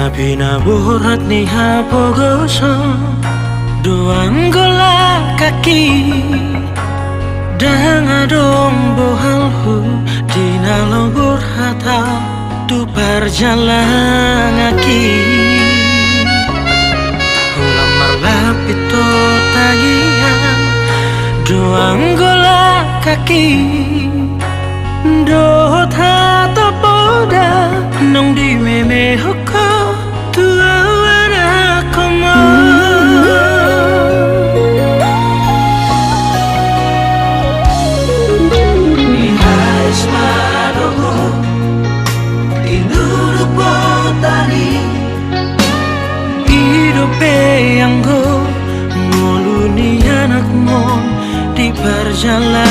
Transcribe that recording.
Pinabuhat ni hapogoso doang gola kaki dangadong bohalhu dinalobur hata tu perjalanan aki ulang marlap itu tagihan doang gola kaki dot hata poda nong di meme hoko tua wara komo ni haris madogo inuru potani hidup yang go ngulu ni anak mo di perjalanan